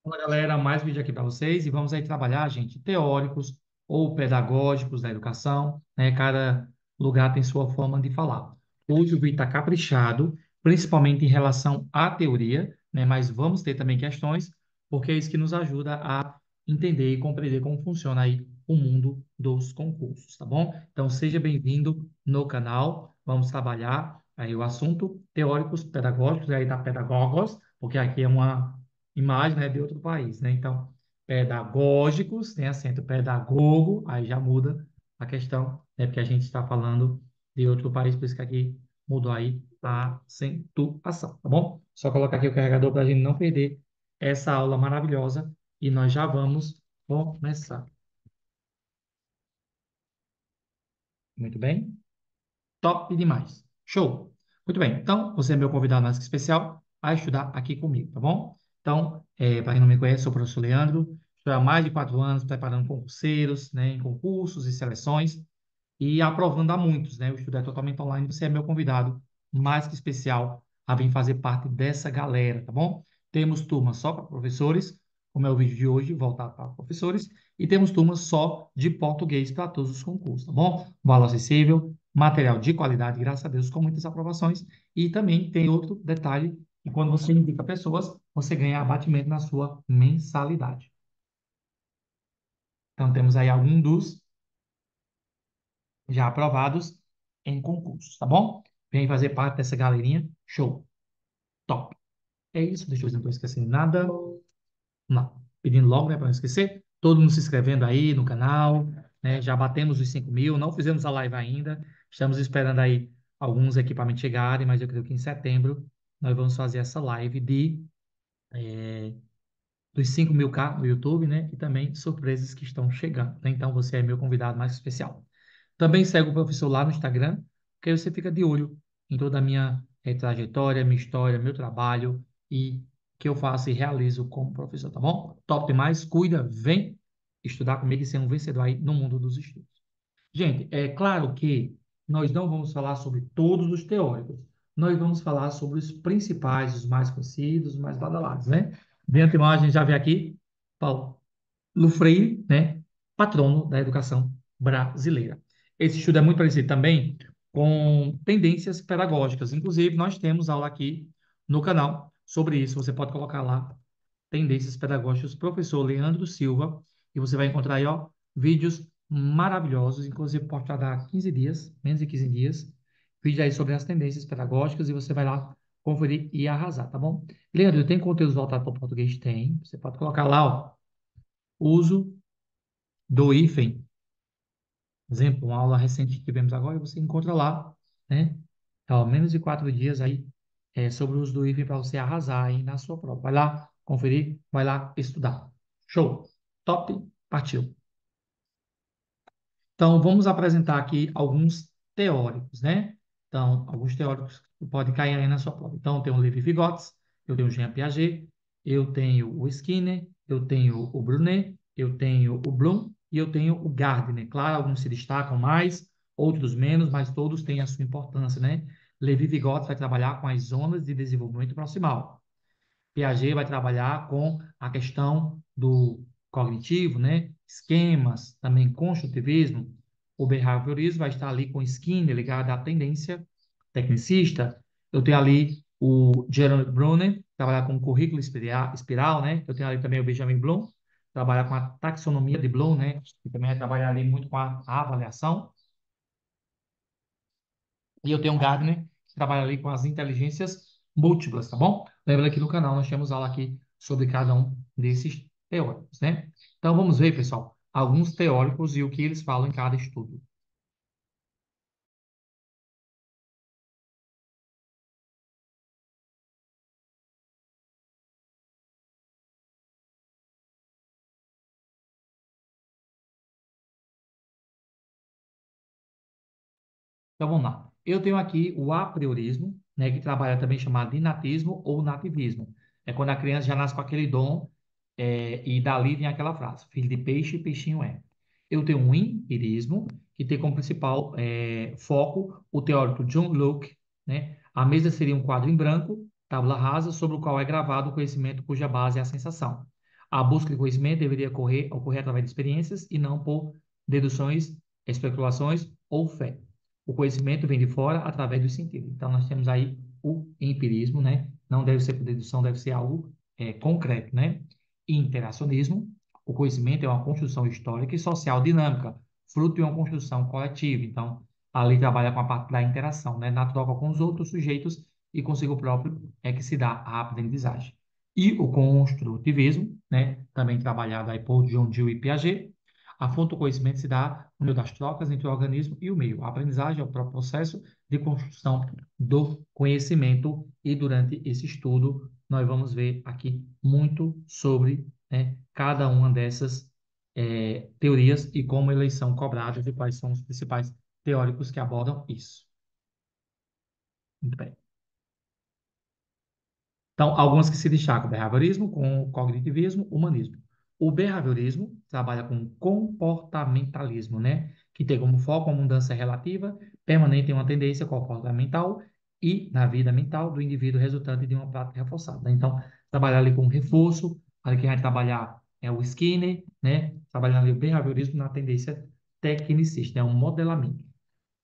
Fala, galera, mais vídeo aqui para vocês e vamos aí trabalhar, gente, teóricos ou pedagógicos da educação, né? Cada lugar tem sua forma de falar. Hoje o vídeo está caprichado, principalmente em relação à teoria, né? Mas vamos ter também questões, porque é isso que nos ajuda a entender e compreender como funciona aí o mundo dos concursos, tá bom? Então seja bem-vindo no canal. Vamos trabalhar aí o assunto teóricos, pedagógicos, aí da pedagogos, porque aqui é uma imagem, né, de outro país, né? Então, pedagógicos, tem acento pedagogo, aí já muda a questão, né? Porque a gente está falando de outro país, por isso que aqui mudou aí a acentuação, tá bom? Só colocar aqui o carregador para a gente não perder essa aula maravilhosa e nós já vamos começar. Muito bem? Top demais. Show. Muito bem. Então, você é meu convidado mais que especial a estudar aqui comigo, tá bom? Então, para quem não me conhece, sou o professor Leandro. Estou há mais de 4 anos preparando concurseiros, né, em concursos e seleções e aprovando a muitos, né? O estudo é totalmente online. Você é meu convidado mais que especial a vir fazer parte dessa galera, tá bom? Temos turmas só para professores, como é o vídeo de hoje, voltado para professores, e temos turmas só de português para todos os concursos, tá bom? Valor acessível, material de qualidade, graças a Deus, com muitas aprovações. E também tem outro detalhe, que quando você indica pessoas, você ganha abatimento na sua mensalidade. Então, temos aí algum dos já aprovados em concursos, tá bom? Vem fazer parte dessa galerinha. Show. Top. É isso. Deixa eu ver se não estou esquecendo nada. Não. Pedindo logo, né, para não esquecer. Todo mundo se inscrevendo aí no canal, né? Já batemos os 5.000. Não fizemos a live ainda. Estamos esperando aí alguns equipamentos chegarem, mas eu creio que em setembro nós vamos fazer essa live dos 5.000K no YouTube, né? E também surpresas que estão chegando, né? Então você é meu convidado mais especial. Também segue o professor lá no Instagram, que aí você fica de olho em toda a minha trajetória, minha história, meu trabalho e que eu faço e realizo como professor, tá bom? Top demais, cuida, vem estudar comigo e ser um vencedor aí no mundo dos estudos. Gente, é claro que nós não vamos falar sobre todos os teóricos. Nós vamos falar sobre os principais, os mais conhecidos, os mais badalados, né? De antemão, a gente já vê aqui Paulo Freire, né? Patrono da educação brasileira. Esse estudo é muito parecido também com tendências pedagógicas. Inclusive, nós temos aula aqui no canal sobre isso. Você pode colocar lá Tendências Pedagógicas, professor Leandro Silva, e você vai encontrar aí, ó, vídeos maravilhosos, inclusive postado há 15 dias, menos de 15 dias, vídeo aí sobre as tendências pedagógicas, e você vai lá conferir e arrasar, tá bom? Leandro, tem conteúdos voltados para o português? Tem. Você pode colocar lá, ó, uso do hífen. Exemplo, uma aula recente que tivemos agora, você encontra lá, né? Então, menos de 4 dias aí sobre o uso do hífen para você arrasar aí na sua prova. Vai lá conferir, vai lá estudar. Show! Top! Partiu! Então, vamos apresentar aqui alguns teóricos, né? Então, alguns teóricos que podem cair aí na sua prova. Então, eu tenho o Levi-Vygotsky, eu tenho o Jean Piaget, eu tenho o Skinner, eu tenho o Brunet, eu tenho o Bloom e eu tenho o Gardner. Claro, alguns se destacam mais, outros menos, mas todos têm a sua importância, né? Levi-Vygotsky vai trabalhar com as zonas de desenvolvimento proximal. Piaget vai trabalhar com a questão do cognitivo, né? Esquemas, também construtivismo. O behaviorismo vai estar ali com Skinner, ligado à tendência tecnicista. Eu tenho ali o Gerald Bronner, trabalhar com o currículo espiral, né? Eu tenho ali também o Benjamin Bloom, trabalhar com a taxonomia de Bloom, né? Que também vai trabalhar ali muito com a avaliação. E eu tenho um Gardner, que trabalha ali com as inteligências múltiplas, tá bom? Lembra que no canal nós temos aula aqui sobre cada um desses teóricos, né? Então vamos ver, pessoal, alguns teóricos e o que eles falam em cada estudo. Então vamos lá. Eu tenho aqui o apriorismo, né, que trabalha também chamado de natismo ou nativismo. É quando a criança já nasce com aquele dom e dali vem aquela frase, filho de peixe, peixinho é. Eu tenho um empirismo, que tem como principal foco o teórico John Locke, né? A mesa seria um quadro em branco, tábula rasa, sobre o qual é gravado o conhecimento cuja base é a sensação. A busca de conhecimento deveria ocorrer através de experiências e não por deduções, especulações ou fé. O conhecimento vem de fora através do sentido. Então, nós temos aí o empirismo, né? Não deve ser por dedução, deve ser algo concreto, né? Interacionismo. O conhecimento é uma construção histórica e social dinâmica, fruto de uma construção coletiva. Então, ali trabalha com a parte da interação, né? Na troca com os outros sujeitos e consigo próprio é que se dá a aprendizagem. E o construtivismo, né? Também trabalhado aí por John Dewey e Piaget. A fonte do conhecimento se dá no meio das trocas entre o organismo e o meio. A aprendizagem é o próprio processo de construção do conhecimento e durante esse estudo nós vamos ver aqui muito sobre, né, cada uma dessas teorias e como elas são cobradas e quais são os principais teóricos que abordam isso. Muito bem. Então, algumas que se destacam: behaviorismo, com cognitivismo, humanismo. O behaviorismo trabalha com comportamentalismo, né? Que tem como foco a mudança relativa, permanente em uma tendência comportamental e na vida mental do indivíduo resultante de uma prática reforçada, né? Então, trabalhar ali com reforço, ali que vai trabalhar é o Skinner, né? Trabalhando ali o behaviorismo na tendência tecnicista, é um modelamento.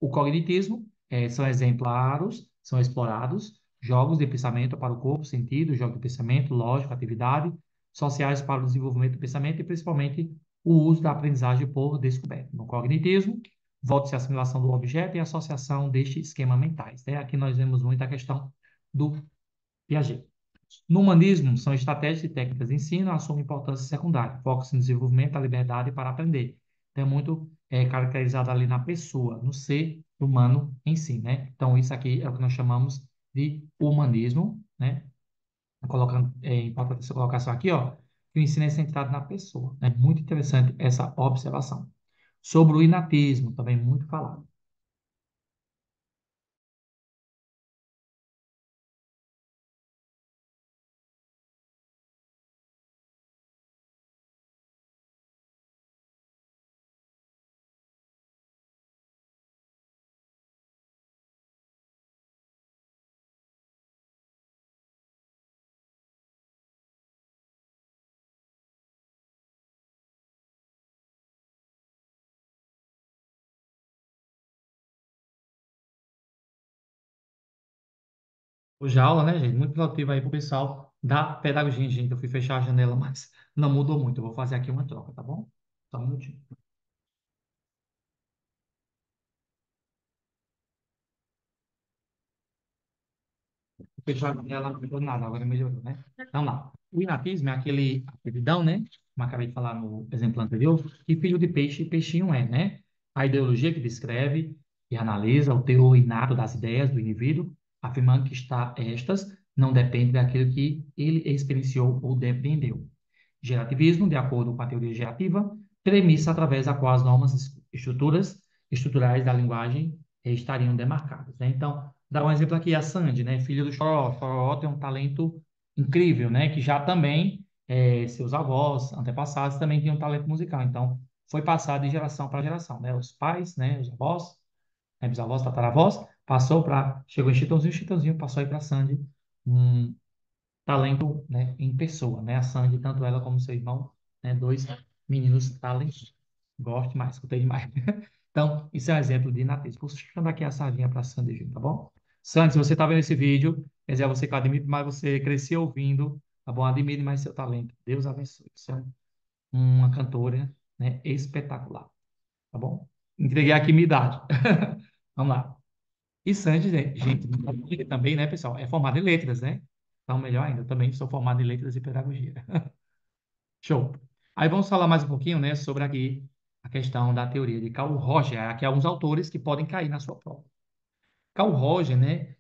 O cognitismo são exemplares, são explorados jogos de pensamento para o corpo, sentido, jogo de pensamento, lógica, atividade, sociais para o desenvolvimento do pensamento e principalmente o uso da aprendizagem por descoberta. No cognitismo, volta-se à assimilação do objeto e associação deste esquema mentais, né? Aqui nós vemos muito a questão do Piaget. No humanismo, são estratégias e técnicas de ensino, assumem importância secundária, foca-se no desenvolvimento da liberdade para aprender. Então, é muito caracterizado ali na pessoa, no ser humano em si, né? Então, isso aqui é o que nós chamamos de humanismo, né? Colocando, importante essa colocação aqui, ó, que o ensino é centrado na pessoa. É muito interessante essa observação. Sobre o inatismo, também muito falado. Hoje a aula, né, gente? Muito produtiva aí para o pessoal da pedagogia, gente. Eu fui fechar a janela, mas não mudou muito. Eu vou fazer aqui uma troca, tá bom? Só um minutinho. Fechou a janela, não mudou nada, agora melhorou, né? Vamos lá. O inatismo é aquele apelidão, né? Como acabei de falar no exemplo anterior, que filho de peixe, peixinho é, né? A ideologia que descreve e analisa o teor inato das ideias do indivíduo, afirmando que estas não dependem daquilo que ele experienciou ou depreendeu. Gerativismo, de acordo com a teoria gerativa, premissa através da qual as normas estruturais da linguagem estariam demarcadas, né? Então, dá um exemplo aqui, a Sandy, né? Filha do Choró. Choró tem um talento incrível, né? Que já também, seus avós, antepassados, também tinham um talento musical. Então, foi passado de geração para geração, né? Os pais, né? Os avós, né? Bisavós, tataravós, passou para... Chegou em Chitãozinho, Chitãozinho passou aí para Sandy, um talento, né, em pessoa, né? A Sandy, tanto ela como seu irmão, né, dois meninos talentosos. Gosto mais, escutei demais. Então, isso é um exemplo de nativos. Puxando aqui a sardinha para a Sandy, Júnior, tá bom? Sandy, se você está vendo esse vídeo, quer dizer, você que eu admiro, mas você cresceu ouvindo, tá bom? Admire mais seu talento. Deus abençoe. Você é uma cantora, né, espetacular, tá bom? Entreguei aqui minha idade. Vamos lá. E Sandy, gente, também, né, pessoal, é formada em letras, né? Então, melhor ainda, eu também sou formado em letras e pedagogia. Show. Aí vamos falar mais um pouquinho, né, sobre aqui a questão da teoria de Carl Roger. Aqui alguns autores que podem cair na sua prova. Carl Roger, né,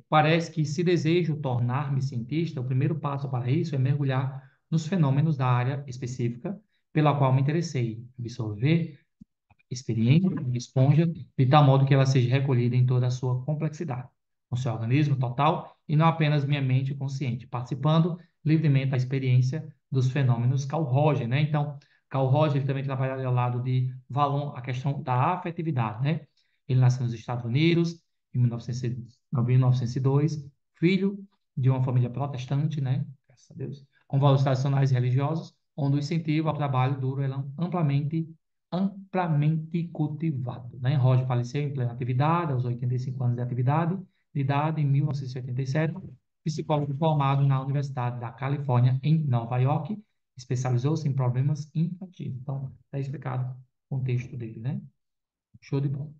parece que se desejo tornar-me cientista, o primeiro passo para isso é mergulhar nos fenômenos da área específica pela qual me interessei, absorver experiente, esponja, de tal modo que ela seja recolhida em toda a sua complexidade, no seu organismo total e não apenas minha mente consciente, participando livremente da experiência dos fenômenos Carl Roger, né? Então, Carl Roger ele também trabalha ao lado de Vallon a questão da afetividade, né? Ele nasceu nos Estados Unidos em 1902, filho de uma família protestante, né? Graças a Deus, com valores tradicionais e religiosos, onde o incentivo ao trabalho duro é amplamente cultivado, né? Roger faleceu em plena atividade, aos 85 anos de idade, em 1987, psicólogo formado na Universidade da Califórnia, em Nova York, especializou-se em problemas infantis. Então, está explicado o contexto dele, né? Show de bola.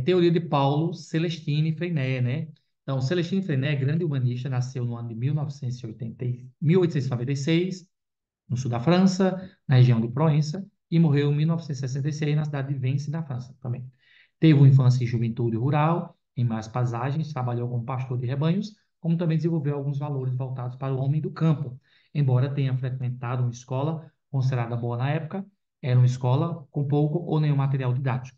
Teoria de Paulo Celestini Freinet, né? Então, Celestini Freinet, grande humanista, nasceu no ano de 1896, no sul da França, na região de Proença, e morreu em 1966 na cidade de Vence, na França, também. Teve uma infância e juventude rural, em mais pasagens, trabalhou como pastor de rebanhos, como também desenvolveu alguns valores voltados para o homem do campo. Embora tenha frequentado uma escola considerada boa na época, era uma escola com pouco ou nenhum material didático.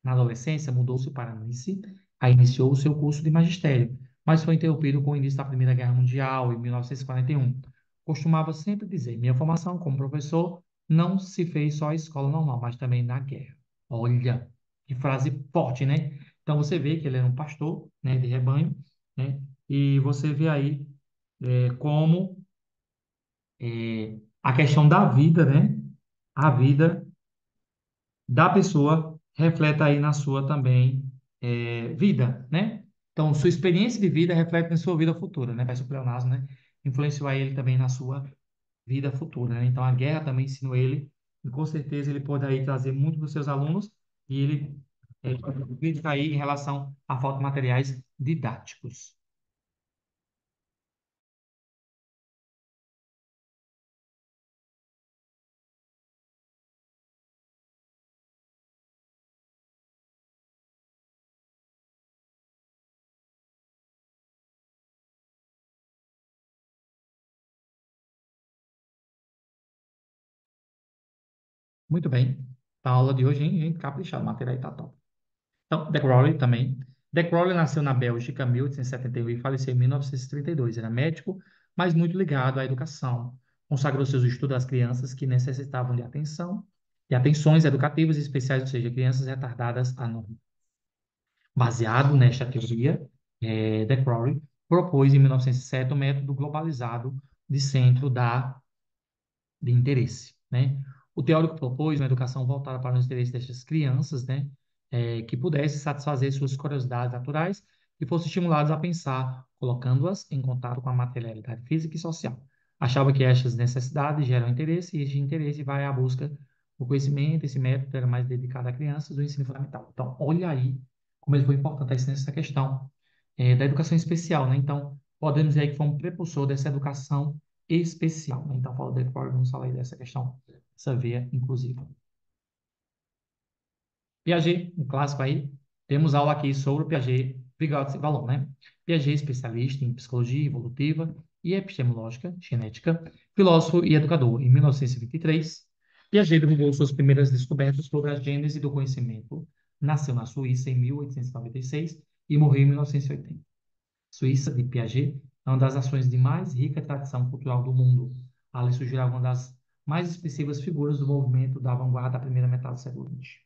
Na adolescência, mudou-se para Nice, aí iniciou o seu curso de magistério, mas foi interrompido com o início da Primeira Guerra Mundial, em 1941. Costumava sempre dizer: minha formação como professor não se fez só à escola normal, mas também na guerra. Olha, que frase forte, né? Então você vê que ele era um pastor, né, de rebanho, né? E você vê aí como a questão da vida, né? A vida da pessoa reflete aí na sua também vida, né? Então, sua experiência de vida reflete na sua vida futura, né? Vai ser o pleonasmo, né? Influenciou aí ele também na sua vida futura, né? Então, a guerra também ensinou ele, e com certeza ele pode aí trazer muito para os seus alunos, e ele crítica aí em relação à falta de materiais didáticos. Muito bem. Então, a aula de hoje, hein, gente, caprichado, a matéria aí tá top. Então, De Crowley também. De Crowley nasceu na Bélgica em 1871 e faleceu em 1932. Era médico, mas muito ligado à educação. Consagrou seus estudos às crianças que necessitavam de atenções educativas especiais, ou seja, crianças retardadas anormais. Baseado nesta teoria, De Crowley propôs em 1907 o método globalizado de centro de interesse, né? O teórico propôs uma educação voltada para os interesses dessas crianças, né? Que pudesse satisfazer suas curiosidades naturais e fossem estimulados a pensar, colocando-as em contato com a materialidade física e social. Achava que estas necessidades geram interesse e este interesse vai à busca do conhecimento. Esse método era mais dedicado a crianças do ensino fundamental. Então, olha aí como ele foi importante essa questão da educação especial, né? Então, podemos dizer que foi um prepulsor dessa educação especial, né? Então, fala de Ford, vamos falar aí dessa questão, essa veia inclusiva. Piaget, um clássico aí. Temos aula aqui sobre o Piaget, Vygotsky e Vallon, né? Piaget, especialista em psicologia evolutiva e epistemológica, genética, filósofo e educador. Em 1923, Piaget divulgou suas primeiras descobertas sobre a gênese do conhecimento. Nasceu na Suíça em 1896 e morreu em 1980. Suíça, de Piaget, é uma das nações de mais rica tradição cultural do mundo. Ali surgirá uma das mais expressivas figuras do movimento da vanguarda da primeira metade do século XX.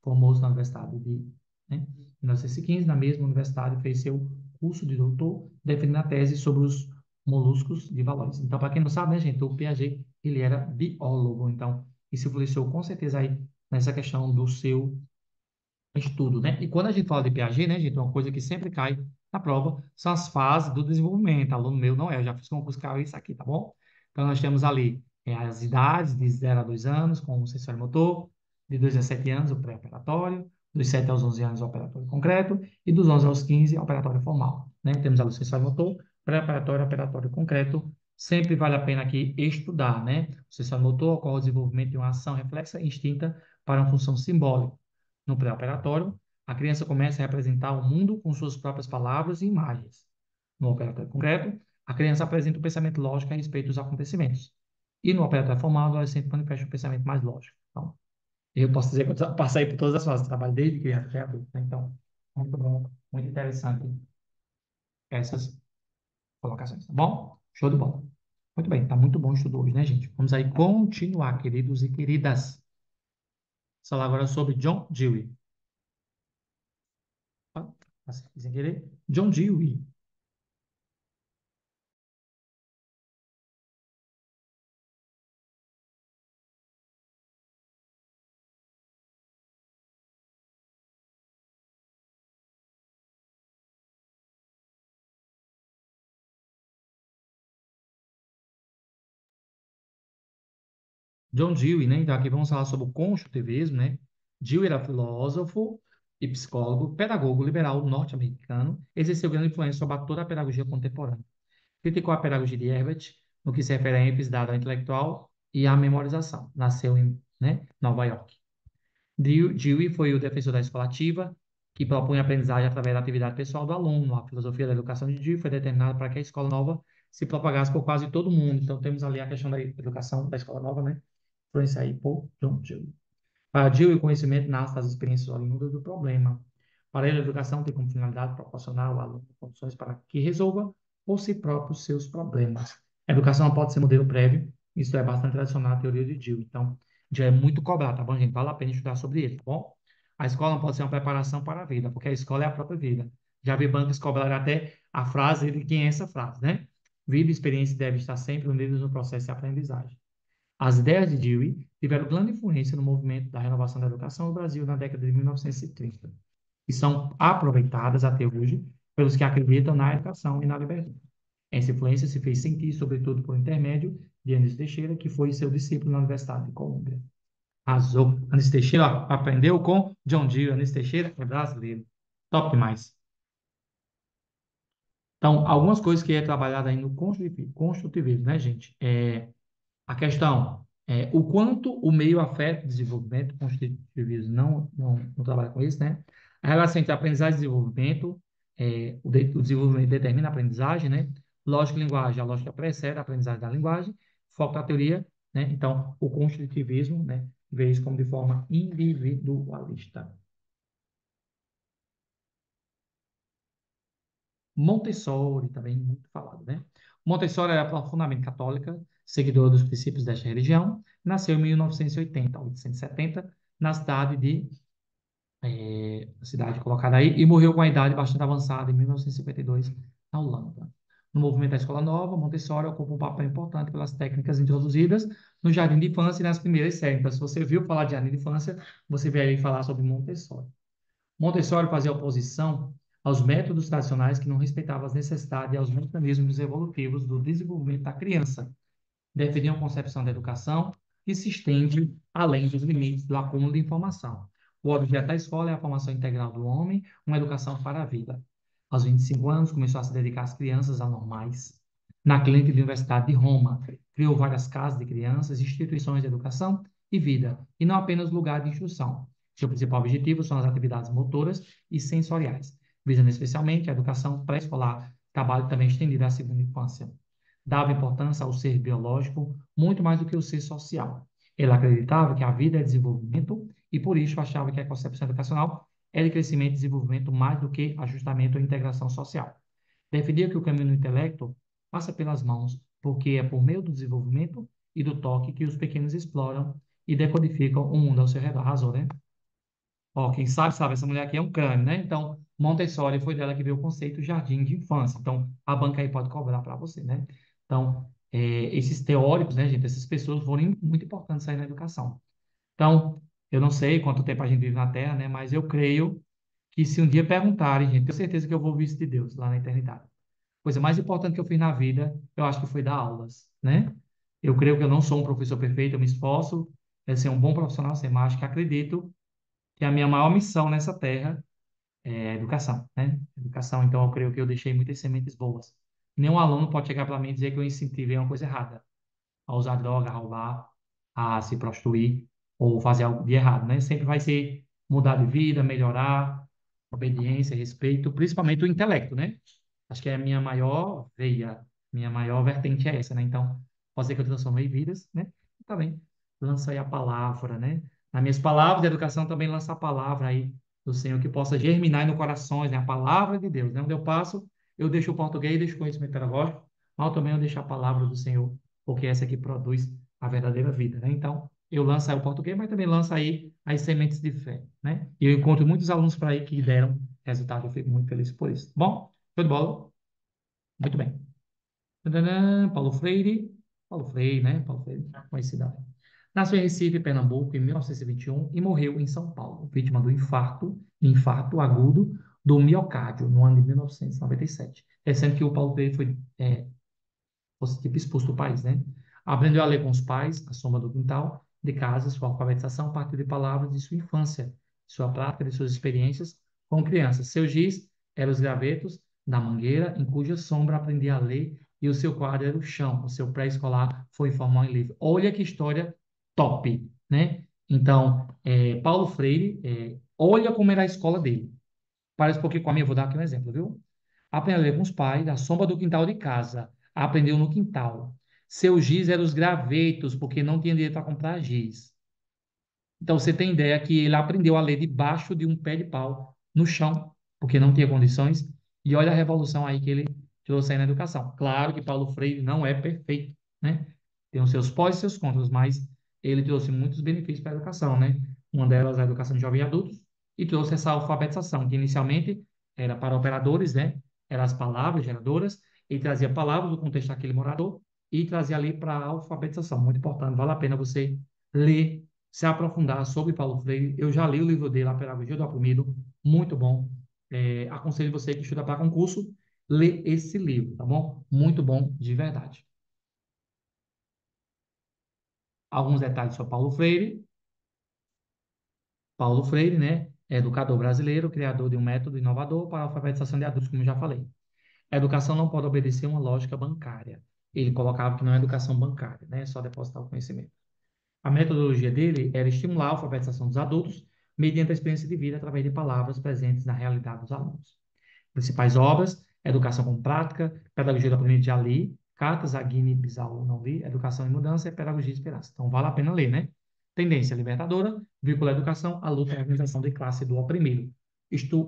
Formou-se na Universidade de, né, 1915, na mesma universidade, fez seu curso de doutor, defendendo a tese sobre os moluscos de valores. Então, para quem não sabe, né, gente, o Piaget, ele era biólogo, então, isso influenciou com certeza aí nessa questão do seu estudo, né? E quando a gente fala de Piaget, né, gente, uma coisa que sempre cai na prova são as fases do desenvolvimento. Aluno meu não é, eu já fiz concurso com isso aqui, tá bom? Então, nós temos ali as idades de 0 a 2 anos, com o sensório motor, de 2 a 7 anos, o pré-operatório, dos 7 aos 11 anos, o operatório concreto, e dos 11 aos 15, o operatório formal, né? Temos ali o sensório motor, pré-operatório, operatório concreto. Sempre vale a pena aqui estudar, né? O sensório motor ocorre o desenvolvimento de uma ação reflexa e instinta para uma função simbólica. No pré-operatório, a criança começa a representar o mundo com suas próprias palavras e imagens. No operatório concreto, a criança apresenta o pensamento lógico a respeito dos acontecimentos. E no operatório formal, o adolescente manifesta um pensamento mais lógico. Então, eu posso dizer que eu passei por todas as fases, trabalho desde criança até adulto, né? Então, muito bom, muito interessante essas colocações, tá bom? Show de bola. Muito bem, tá muito bom o estudo hoje, né, gente? Vamos aí continuar, queridos e queridas. Vamos falar agora sobre John Dewey. Passei sem querer. John Dewey. John Dewey, né? Então aqui vamos falar sobre o construtivismo, né? Dewey era filósofo e psicólogo, pedagogo liberal norte-americano, exerceu grande influência sobre toda a pedagogia contemporânea. Criticou a pedagogia de Herbert, no que se refere à ênfase dada ao intelectual e à memorização. Nasceu em, né, Nova York. Dewey foi o defensor da escola ativa, que propõe a aprendizagem através da atividade pessoal do aluno. A filosofia da educação de Dewey foi determinada para que a escola nova se propagasse por quase todo mundo. Então, temos ali a questão da educação da escola nova, né? Influência aí por John Dewey. Para Dewey, o conhecimento nasce das experiências oriundas do problema. Para ele, a educação tem como finalidade proporcionar ao aluno condições para que resolva por si próprio os seus problemas. A educação não pode ser modelo prévio, isso é bastante tradicional à teoria de Dewey. Então, Dewey é muito cobrado, tá bom, gente? Vale a pena estudar sobre ele, tá bom? A escola não pode ser uma preparação para a vida, porque a escola é a própria vida. Já vi bancos cobrarem até a frase de quem é essa frase, né? Vida e experiência devem estar sempre unidos no processo de aprendizagem. As ideias de Dewey tiveram grande influência no movimento da renovação da educação no Brasil na década de 1930 e são aproveitadas até hoje pelos que acreditam na educação e na liberdade. Essa influência se fez sentir, sobretudo, por intermédio de Anísio Teixeira, que foi seu discípulo na Universidade de Colômbia. Arrasou. Anísio Teixeira ó, aprendeu com John Dewey. Anísio Teixeira é brasileiro. Top demais. Então, algumas coisas que é trabalhada aí no construtivismo, né, gente? A questão é o quanto o meio afeta o desenvolvimento, o construtivismo não trabalha com isso, né? A relação entre aprendizagem e desenvolvimento, o desenvolvimento determina a aprendizagem, né? Lógica e linguagem, a lógica precede a aprendizagem da linguagem, foco da teoria, né? Então, o construtivismo, né, vê isso como de forma individualista. Montessori, também muito falado, né? Montessori era profundamente católica, seguidora dos princípios desta religião, nasceu em 1980, 870, na cidade cidade colocada aí, e morreu com a idade bastante avançada, em 1952, na Holanda. No movimento da Escola Nova, Montessori ocupa um papel importante pelas técnicas introduzidas no jardim de infância e nas primeiras séries. Então, se você viu falar de jardim de infância, você vai aí falar sobre Montessori. Montessori fazia oposição aos métodos tradicionais que não respeitavam as necessidades e aos mecanismos evolutivos do desenvolvimento da criança. Defendia uma concepção da educação que se estende além dos limites do acúmulo de informação. O objeto da escola é a formação integral do homem, uma educação para a vida. Aos 25 anos, começou a se dedicar às crianças anormais. Na clínica da Universidade de Roma, criou várias casas de crianças, instituições de educação e vida, e não apenas lugar de instrução. Seu principal objetivo são as atividades motoras e sensoriais, visando especialmente a educação pré-escolar, trabalho também estendido à segunda infância. Dava importância ao ser biológico muito mais do que o ser social. Ele acreditava que a vida é desenvolvimento e, por isso, achava que a concepção educacional é de crescimento e desenvolvimento mais do que ajustamento ou integração social. Defendia que o caminho do intelecto passa pelas mãos, porque é por meio do desenvolvimento e do toque que os pequenos exploram e decodificam o mundo ao seu redor. Arrasou, né? Ó, quem sabe, sabe, essa mulher aqui é um crânio, né? Então, Montessori foi dela que veio o conceito jardim de infância. Então, a banca aí pode cobrar para você, né? Então, esses teóricos, né, gente, essas pessoas foram muito importantes aí na educação. Então, eu não sei quanto tempo a gente vive na Terra, né? Mas eu creio que se um dia perguntarem, gente, tenho certeza que eu vou ouvir isso de Deus lá na eternidade. A coisa mais importante que eu fiz na vida, eu acho que foi dar aulas, né? Eu creio que eu não sou um professor perfeito, eu me esforço em ser um bom profissional, ser mágico, que acredito que a minha maior missão nessa terra é a educação, né? Educação, então eu creio que eu deixei muitas sementes boas. Nenhum aluno pode chegar para mim e dizer que eu incentivei uma coisa errada, a usar droga, a roubar, a se prostituir ou fazer algo de errado, né? Sempre vai ser mudar de vida, melhorar, obediência, respeito, principalmente o intelecto, né? Acho que é a minha maior veia, minha maior vertente é essa, né? Então, pode ser que eu transformei vidas, né? E também lança aí a palavra, né? Nas minhas palavras de educação também lança a palavra aí do Senhor que possa germinar no corações, né? A palavra de Deus, né? Onde eu passo, eu deixo o português, deixo o conhecimento pedagógico, mas também eu deixo a palavra do Senhor, porque essa que produz a verdadeira vida, né? Então, eu lanço aí o português, mas também lanço aí as sementes de fé, né? E eu encontro muitos alunos por aí que deram resultado, eu fico muito feliz por isso. Bom, show de bola. Muito bem. Tadadã, Paulo Freire, né? Paulo Freire, conhecida. Nasceu em Recife, Pernambuco, em 1921 e morreu em São Paulo, vítima do infarto agudo do miocárdio, no ano de 1997. É sendo que o Paulo Freire foi tipo expulso do país, né? Aprendeu a ler com os pais, a sombra do quintal, de casa, sua alfabetização a partir de palavras de sua infância, sua prática, de suas experiências com crianças. Seu giz eram os gravetos da mangueira, em cuja sombra aprendia a ler, e o seu quadro era o chão. O seu pré-escolar foi formal em livro. Olha que história top, né? Então, Paulo Freire, olha como era a escola dele. Parece um pouquinho com a minha, vou dar aqui um exemplo, viu? Aprendeu com os pais, a sombra do quintal de casa. Aprendeu no quintal. Seu giz eram os gravetos, porque não tinha dinheiro para comprar giz. Então, você tem ideia que ele aprendeu a ler debaixo de um pé de pau, no chão, porque não tinha condições. E olha a revolução aí que ele trouxe aí na educação. Claro que Paulo Freire não é perfeito, né? Tem os seus pós e seus contras, mas ele trouxe muitos benefícios para a educação, né? Uma delas a educação de jovens e adultos, e trouxe essa alfabetização, que inicialmente era para operadores, né? Eram as palavras geradoras, e trazia palavras do contexto daquele morador, e trazia ali para a alfabetização. Muito importante, vale a pena você ler, se aprofundar sobre Paulo Freire. Eu já li o livro dele, A Pedagogia do Oprimido, muito bom. Aconselho você que estuda para concurso, ler esse livro, tá bom? Muito bom, de verdade. Alguns detalhes sobre Paulo Freire. Paulo Freire, né? É educador brasileiro, criador de um método inovador para a alfabetização de adultos, como eu já falei. A educação não pode obedecer uma lógica bancária. Ele colocava que não é educação bancária, né? É só depositar o conhecimento. A metodologia dele era estimular a alfabetização dos adultos mediante a experiência de vida através de palavras presentes na realidade dos alunos. Principais obras: Educação com Prática, Pedagogia do Aprendizado de Ali, Cartas a Guiné-Bissau não li, Educação e Mudança e Pedagogia e Esperança. Então, vale a pena ler, né? Tendência libertadora, Vírgula Educação, a luta e a organização de classe do oprimido.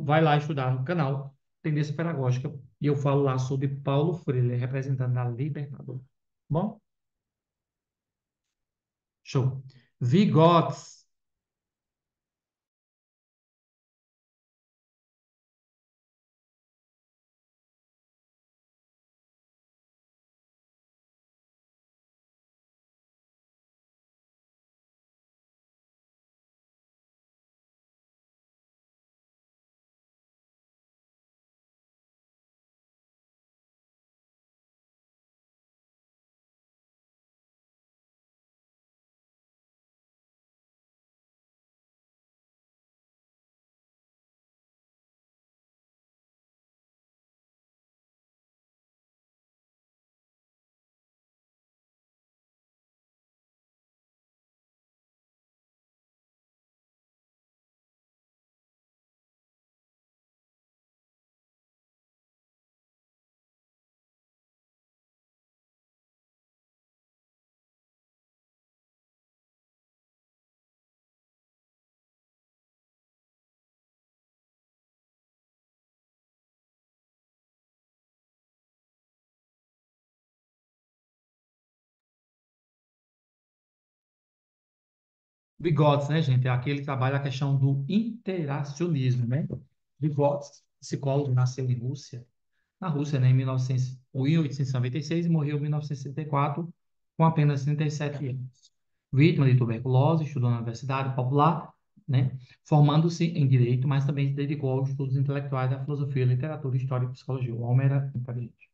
Vai lá estudar no canal Tendência Pedagógica e eu falo lá sobre Paulo Freire, representando a Libertadora. Bom, show. Vigotes. Vygotsky, né, gente? É aquele que trabalha a questão do interacionismo, né? Vygotsky, psicólogo, nasceu em Rússia, na Rússia, né, em 1900, 1896 e morreu em 1964 com apenas 37 anos. Vítima de tuberculose, estudou na Universidade Popular, né, formando-se em Direito, mas também se dedicou aos estudos intelectuais da filosofia, literatura, história e psicologia. O homem era inteligente.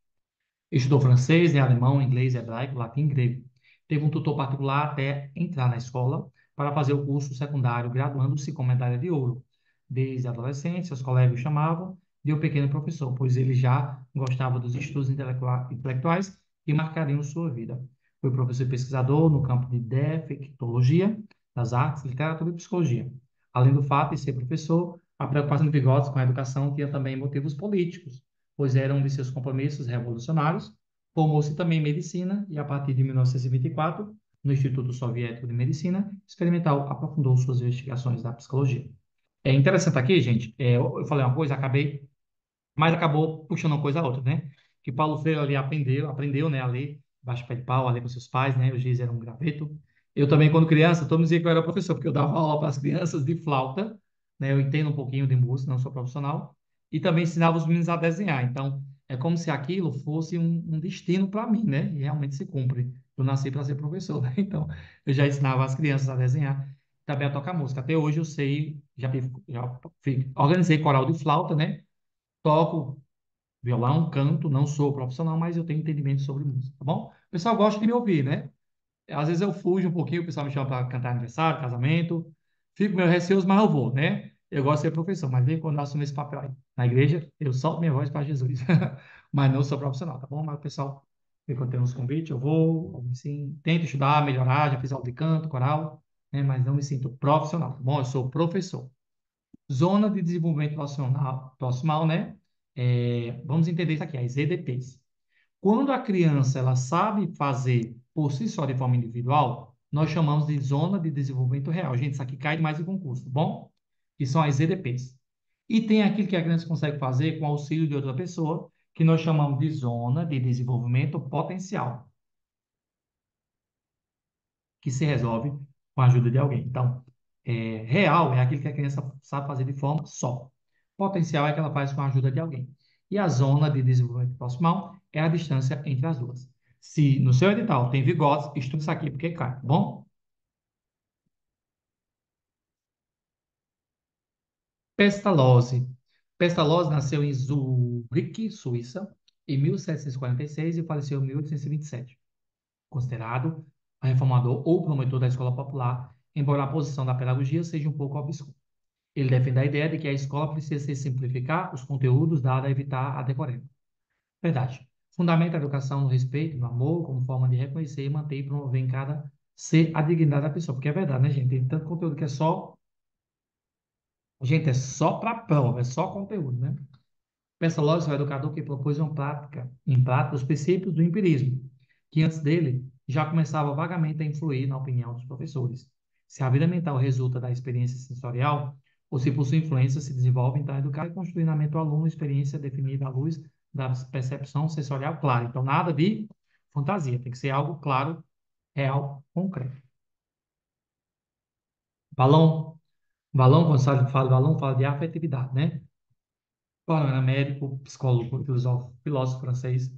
Estudou francês, né, alemão, inglês, hebraico, latim e grego. Teve um tutor particular até entrar na escola para fazer o curso secundário, graduando-se com medalha de ouro. Desde adolescente, seus colegas o chamavam de o pequeno professor, pois ele já gostava dos estudos intelectuais que marcariam sua vida. Foi professor e pesquisador no campo de defectologia, das artes, literatura e psicologia. Além do fato de ser professor, a preocupação de Vygotsky com a educação tinha também motivos políticos, pois era um de seus compromissos revolucionários. Formou-se também em medicina e, a partir de 1924, no Instituto Soviético de Medicina Experimental, aprofundou suas investigações da psicologia. É interessante aqui, gente, eu falei uma coisa, acabei mas acabou puxando uma coisa a outra, né? Que Paulo Freire ali aprendeu, né, a ler baixo pé de pau, a ler com seus pais, né? O giz era um graveto. Eu também, quando criança, todo mundo dizia que eu era professor, porque eu dava aula para as crianças de flauta, né? Eu entendo um pouquinho de música, não sou profissional, e também ensinava os meninos a desenhar. Então, é como se aquilo fosse um destino para mim, né? E realmente se cumpre. Eu nasci para ser professor, né? Então, eu já ensinava as crianças a desenhar, também a tocar música. Até hoje eu sei, organizei coral de flauta, né? Toco violão, canto, não sou profissional, mas eu tenho entendimento sobre música, tá bom? O pessoal gosta de me ouvir, né? Às vezes eu fujo um pouquinho, o pessoal me chama para cantar aniversário, casamento. Fico meio receoso, mas eu vou, né? Eu gosto de ser professor, mas vem quando eu assumo esse papel aí. Na igreja, eu solto minha voz para Jesus. Mas não sou profissional, tá bom? Mas o pessoal, quando tem uns convites, eu vou, assim, tento estudar, melhorar, já fiz aula de canto, coral, né? Mas não me sinto profissional, tá bom? Eu sou professor. Zona de Desenvolvimento Proximal, né? Vamos entender isso aqui, as EDPs. Quando a criança ela sabe fazer por si só de forma individual, nós chamamos de zona de desenvolvimento real. Gente, isso aqui cai demais em concurso, tá bom? Que são as EDPs. E tem aquilo que a criança consegue fazer com auxílio de outra pessoa, que nós chamamos de zona de desenvolvimento potencial, que se resolve com a ajuda de alguém. Então, real é aquilo que a criança sabe fazer de forma só. Potencial é que ela faz com a ajuda de alguém. E a zona de desenvolvimento proximal é a distância entre as duas. Se no seu edital tem Vygotsky, estude isso aqui porque cai, tá bom? Pestalozzi. Pestalozzi nasceu em Zurique, Suíça, em 1746 e faleceu em 1827. Considerado reformador ou promotor da escola popular, embora a posição da pedagogia seja um pouco obscura. Ele defende a ideia de que a escola precisa se simplificar os conteúdos dados a evitar a decoreba. Verdade. Fundamenta a educação no respeito, no amor, como forma de reconhecer, manter e promover em cada ser a dignidade da pessoa. Porque é verdade, né, gente? Tem tanto conteúdo que é só. Gente, é só para prova, é só conteúdo, né? Pestalozzi é o educador que propôs em prática, os princípios do empirismo, que antes dele já começava vagamente a influir na opinião dos professores. Se a vida mental resulta da experiência sensorial, ou se por sua influência se desenvolve, então educar e construir na mente do aluno uma experiência definida à luz da percepção sensorial clara. Então, nada de fantasia, tem que ser algo claro, real, concreto. Balão, balão, quando se fala de balão, fala de afetividade, né? Paulo era médico, psicólogo, filósofo francês.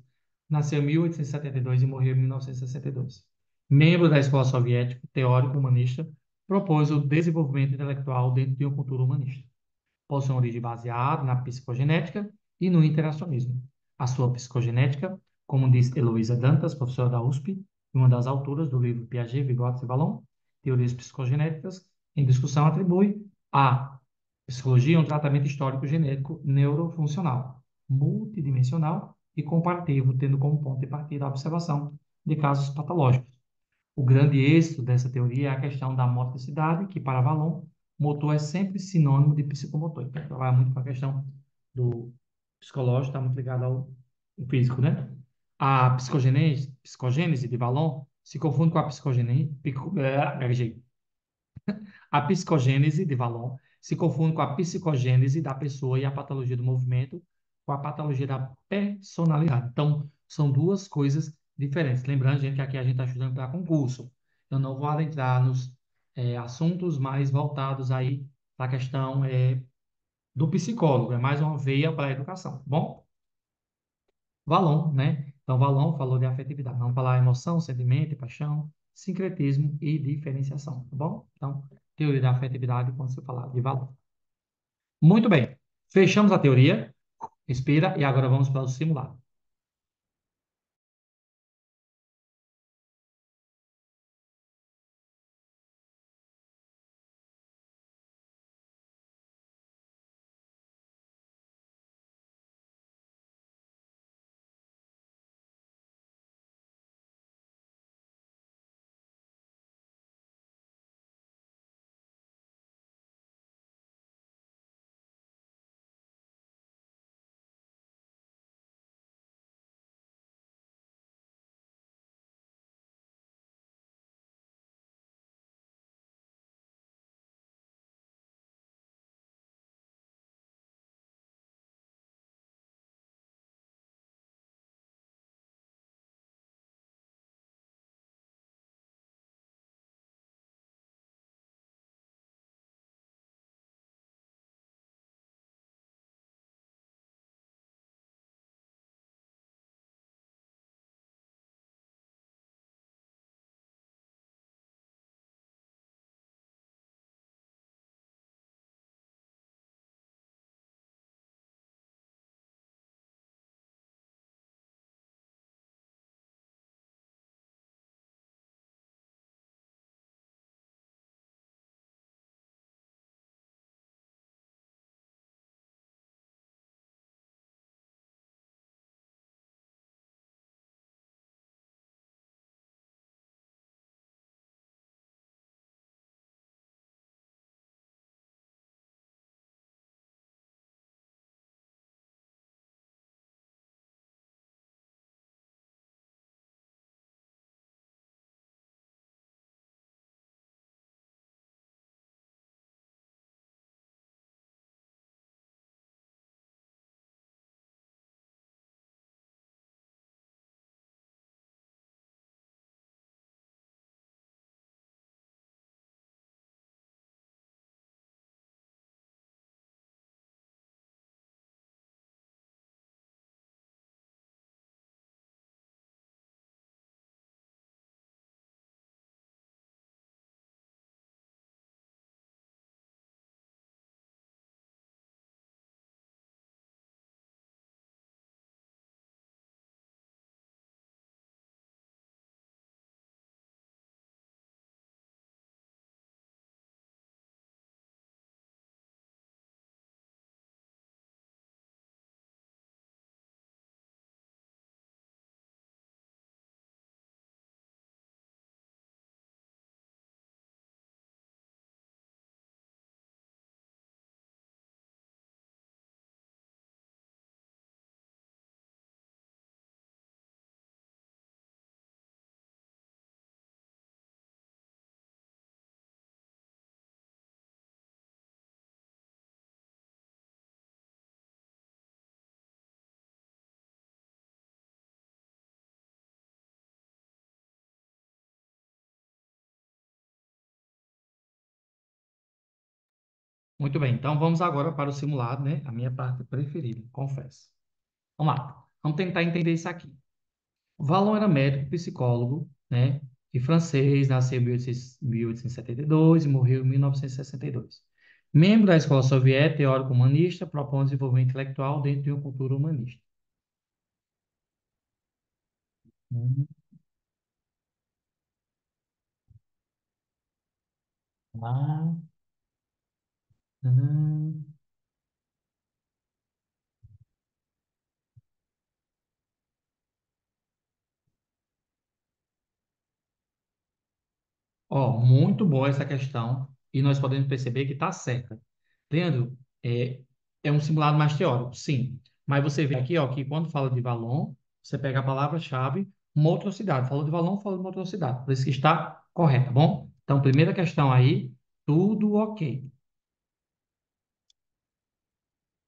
Nasceu em 1872 e 72 e morreu em 1962. Membro da escola soviética, teórico humanista, propôs o desenvolvimento intelectual dentro de uma cultura humanista. Possui uma origem baseada na psicogenética e no interacionismo. A sua psicogenética, como diz Heloísa Dantas, professora da USP, e uma das autoras do livro Piaget, Vygotsky e Vallon, Teorias Psicogenéticas, em discussão atribui à psicologia um tratamento histórico genérico neurofuncional, multidimensional e comparativo, tendo como ponto de partida a observação de casos patológicos. O grande êxito dessa teoria é a questão da motricidade, que para Valon, motor é sempre sinônimo de psicomotor. Então, trabalha muito com a questão do psicológico, está muito ligado ao físico, né? A psicogênese de Valon se confunde com a a psicogênese de Vallon se confunde com a psicogênese da pessoa e a patologia do movimento com a patologia da personalidade. Então, são duas coisas diferentes. Lembrando, gente, que aqui a gente está estudando para concurso. Eu não vou adentrar nos assuntos mais voltados aí para a questão do psicólogo. É mais uma veia para a educação, tá bom? Vallon, né? Então, Vallon falou de afetividade. Vamos falar emoção, sentimento, paixão, sincretismo e diferenciação, tá bom? Então, teoria da afetividade, quando você falar de Vallon. Muito bem. Fechamos a teoria. Respira e agora vamos para o simulado. Muito bem, então vamos agora para o simulado, né? A minha parte preferida, confesso. Vamos lá, vamos tentar entender isso aqui. Valon era médico, psicólogo, né? E francês, nasceu em 1872 e morreu em 1962. Membro da Escola Soviética, teórico humanista, propõe o desenvolvimento intelectual dentro de uma cultura humanista. Hum, ah, hum. Ó, muito boa essa questão e nós podemos perceber que está certa. Leandro, é um simulado mais teórico, sim. Mas você vê aqui, ó, que quando fala de Valon, você pega a palavra-chave motricidade. Falou de Valon, falou de motricidade. Por isso que está correto, tá bom? Então, primeira questão aí, tudo ok.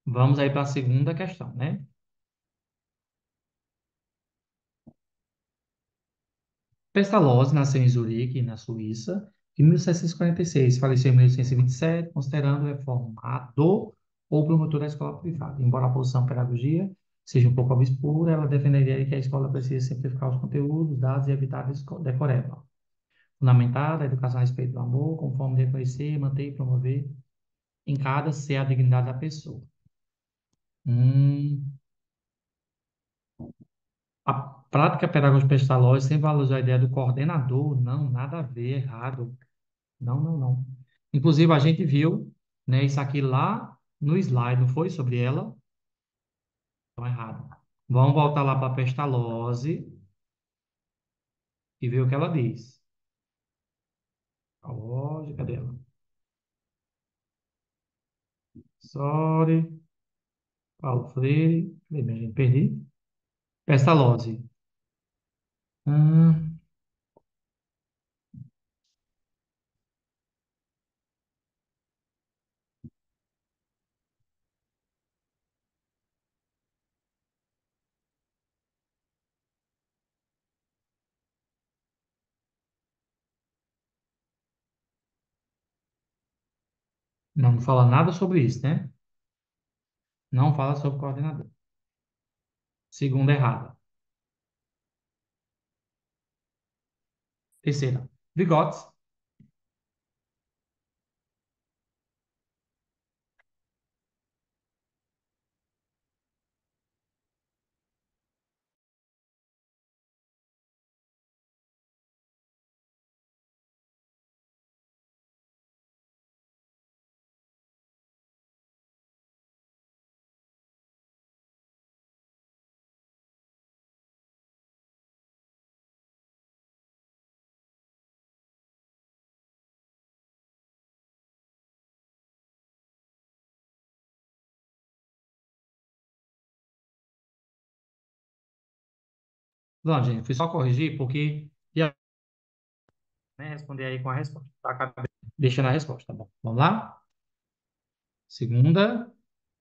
Vamos aí para a segunda questão, né? Pestalozzi nasceu em Zurique, na Suíça, em 1746. Faleceu em 1827, considerando reformado ou promotor da escola privada. Embora a posição pedagogia seja um pouco obscura, ela defenderia que a escola precisa simplificar os conteúdos, dados e evitar decoreba. Fundamentada a educação a respeito do amor, como forma de reconhecer, manter e promover em cada ser a dignidade da pessoa. Hum, a prática pedagógica Pestalozzi sem valorizar a ideia do coordenador, não, nada a ver, errado. Não, não, não. Inclusive, a gente viu, né, isso aqui lá no slide, não foi? Sobre ela? Estão errado. Vamos voltar lá para a Pestalozzi e ver o que ela diz. A lógica dela. Sorry, Paulo Freire. Cadê minha gente? Perdi. Pestalozzi. Hum, não fala nada sobre isso, né? Não fala sobre coordenador. Segunda errada. Terceira. Bigotes. Não, gente, fui só corrigir porque ia, né, responder aí com a resposta. Tá? Acabei deixando a resposta, tá bom? Vamos lá? Segunda,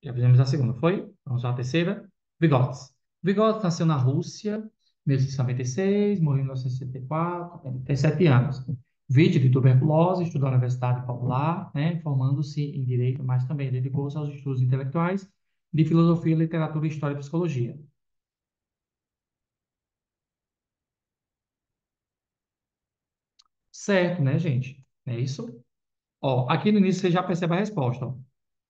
já fizemos a segunda, foi? Vamos lá, a terceira. Vygotsky. Vygotsky nasceu na Rússia, 1896, morreu em 1964, tem 37 anos. Vítima de tuberculose, estudou na Universidade Popular, né, formando-se em Direito, mas também dedicou-se aos estudos intelectuais de Filosofia, Literatura, História e Psicologia. Certo, né, gente? É isso? Ó, aqui no início você já percebe a resposta. Ó.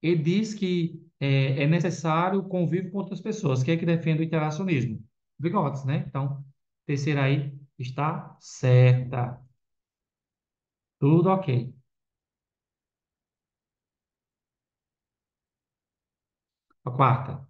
Ele diz que é necessário o convívio com outras pessoas. Quem é que defende o interacionismo? Vygotsky, né? Então, terceira aí está certa. Tudo ok. A quarta.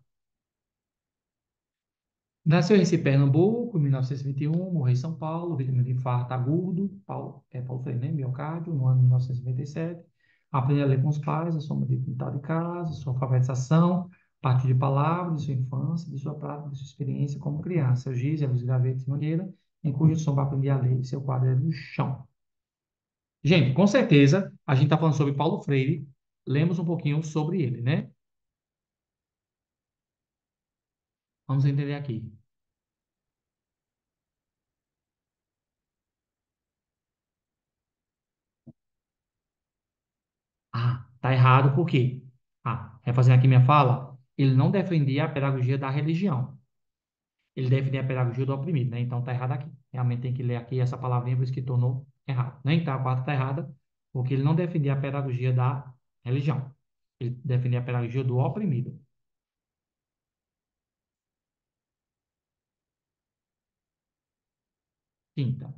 Nasceu em Recife, Pernambuco, em 1921, morreu em São Paulo, vítima de infarto agudo, Paulo Freire, né? Miocárdio, no ano de 1997. Aprendeu a ler com os pais, a soma de quintal de casa, sua alfabetização, a partir de palavras, de sua infância, de sua prática, de sua experiência como criança. Seu giz, luz, gravetos e mangueira, em cujo som aprendi a ler, seu quadro é do chão. Gente, com certeza, a gente está falando sobre Paulo Freire, lemos um pouquinho sobre ele, né? Vamos entender aqui. Ah, Está errado por quê? Ah, refazendo aqui minha fala, ele não defendia a pedagogia da religião. Ele defendia a pedagogia do oprimido, né? Então está errado aqui. Realmente tem que ler aqui essa palavrinha, por isso que tornou errado. Né? Então a quarta está errada, porque ele não defendia a pedagogia da religião. Ele defendia a pedagogia do oprimido. Quinta.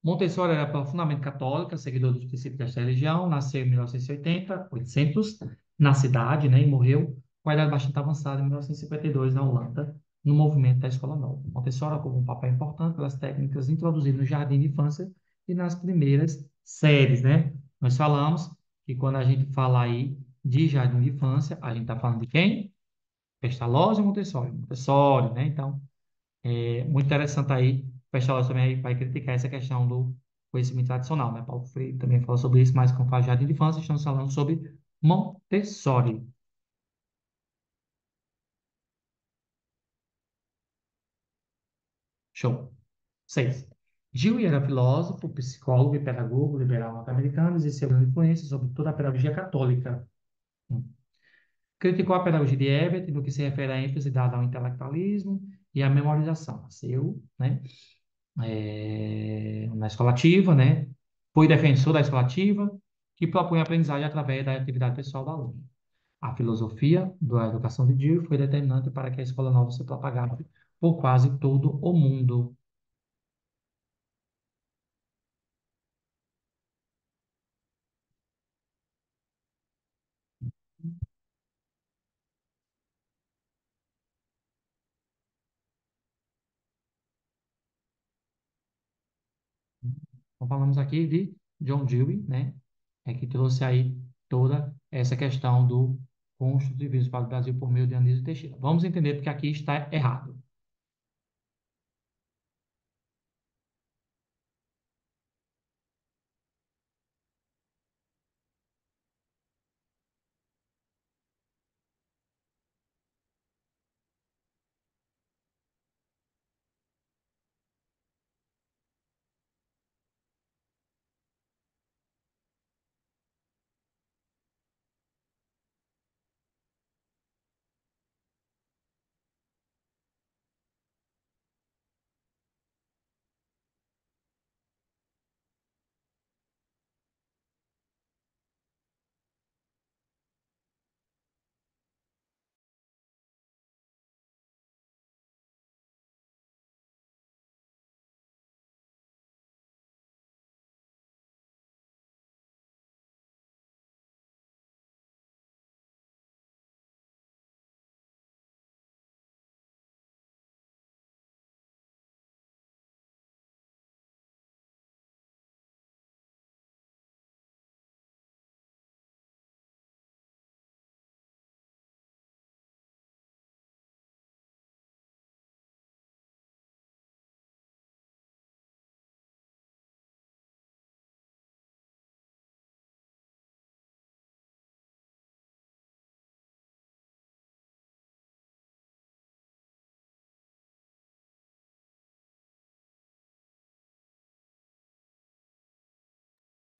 Montessori era profundamente católica, seguidor dos princípios desta religião, nasceu em 1980, 800, na cidade, né, e morreu com a idade bastante avançada em 1952, na Holanda, no movimento da Escola Nova. Montessori ocupou um papel importante pelas técnicas introduzidas no jardim de infância e nas primeiras séries, né? Nós falamos que quando a gente fala aí de jardim de infância, a gente está falando de quem? Pestalozzi ou Montessori? Montessori, né? Então, é muito interessante aí, o pessoal também vai criticar essa questão do conhecimento tradicional, né? Paulo Freire também fala sobre isso, mas com o jardim de infância, estamos falando sobre Montessori. Show. 6. Dewey era filósofo, psicólogo e pedagogo liberal norte-americano, exerceu grande influência sobre toda a pedagogia católica. Hum. Criticou a pedagogia de Herbert no que se refere à ênfase dada ao intelectualismo e à memorização. Nasceu, né? Na escola ativa, né? Foi defensor da escola ativa, que propõe a aprendizagem através da atividade pessoal do aluno. A filosofia da educação de Dewey foi determinante para que a escola nova se propagasse por quase todo o mundo. Então, falamos aqui de John Dewey, né? Que trouxe aí toda essa questão do construtivismo para o Brasil por meio de Anísio Teixeira. Vamos entender porque aqui está errado.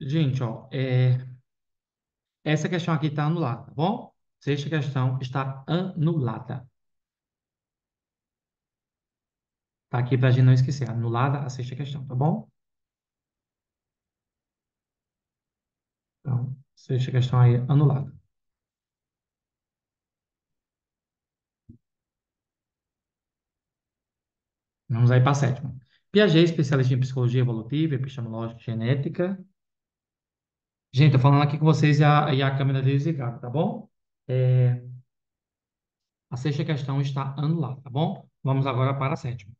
Gente, ó, essa questão aqui está anulada, tá bom? Sexta questão está anulada. Tá aqui para a gente não esquecer. Anulada a sexta questão, tá bom? Então, sexta questão aí anulada. Vamos aí para a sétima. Piaget, especialista em psicologia evolutiva, epistemológica e genética. Gente, tô falando aqui com vocês e a câmera desligada, tá bom? É, a sexta questão está anulada, tá bom? Vamos agora para a sétima.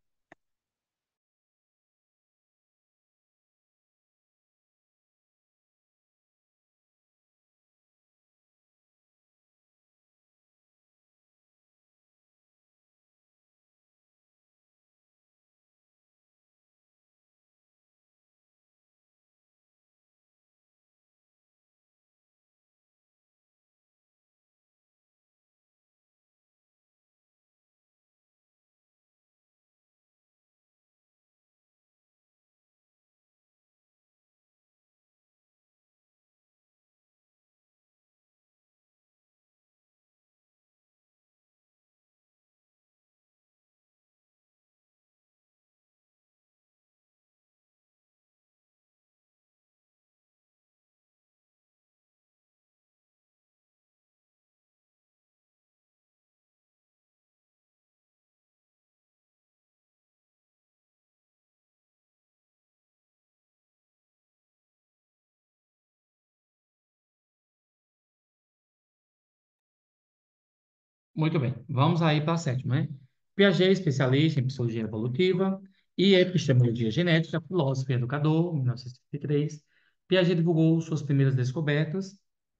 Muito bem, vamos aí para a sétima, né? Piaget, especialista em psicologia evolutiva e epistemologia genética, filósofo e educador, 1933. Piaget divulgou suas primeiras descobertas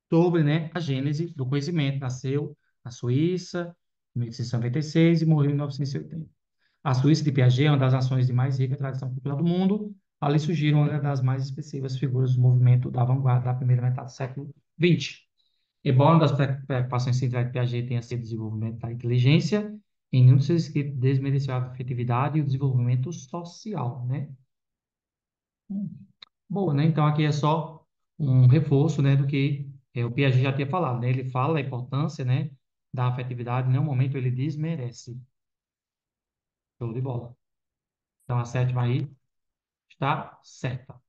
sobre, né, a gênese do conhecimento. Nasceu na Suíça, em 1896 e morreu em 1980. A Suíça de Piaget é uma das nações de mais rica tradição cultural do mundo. Ali surgiram uma das mais expressivas figuras do movimento da vanguarda da primeira metade do século XX. Embora uma das preocupações centrais de Piaget tenha sido o desenvolvimento da inteligência, em nenhum de seus escritos desmereceu a afetividade e o desenvolvimento social, né? Hum, Boa, né? Então aqui é só um reforço, né, do que o Piaget já tinha falado, né? Ele fala a importância, né, da afetividade, em nenhum momento ele desmerece. Show de bola. Então a sétima aí está certa.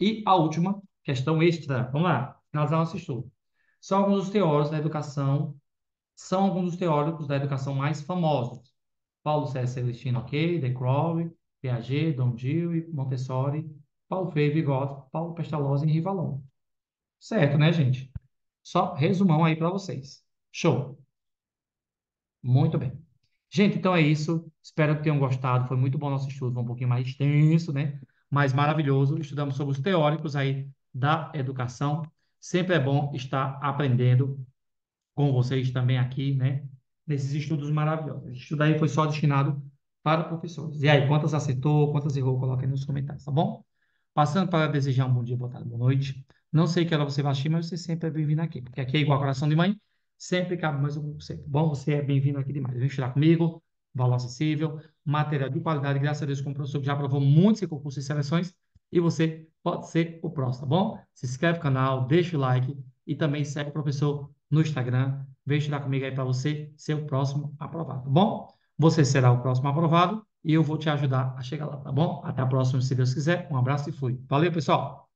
E a última questão extra. Vamos lá, finalizar nosso estudo. São alguns dos teóricos da educação são alguns dos teóricos da educação mais famosos. Paulo César Celestino, ok, De Crowley, Piaget, Don Dewey, Montessori, Paulo Freire, Vygotsky, Paulo Pestalozzi e Rivalon. Certo, né, gente? Só resumão aí para vocês. Show. Muito bem. Gente, então é isso. Espero que tenham gostado. Foi muito bom nosso estudo, foi um pouquinho mais extenso, né? Mas maravilhoso. Estudamos sobre os teóricos aí da educação. Sempre é bom estar aprendendo com vocês também aqui, né? Nesses estudos maravilhosos. Esse estudo aí foi só destinado para professores. E aí, quantas acertou, quantas errou, coloca aí nos comentários, tá bom? Passando para desejar um bom dia, boa tarde, boa noite. Não sei que hora você vai assistir, mas você sempre é bem-vindo aqui, porque aqui é igual coração de mãe, sempre cabe mais um por cento. Bom, você é bem-vindo aqui demais. Vem estudar comigo, valor acessível, material de qualidade, graças a Deus, com o professor que já aprovou muitos concursos e seleções, e você pode ser o próximo, tá bom? Se inscreve no canal, deixa o like e também segue o professor no Instagram. Vem estudar comigo aí para você ser o próximo aprovado, tá bom? Você será o próximo aprovado e eu vou te ajudar a chegar lá, tá bom? Até a próxima, se Deus quiser. Um abraço e fui. Valeu, pessoal!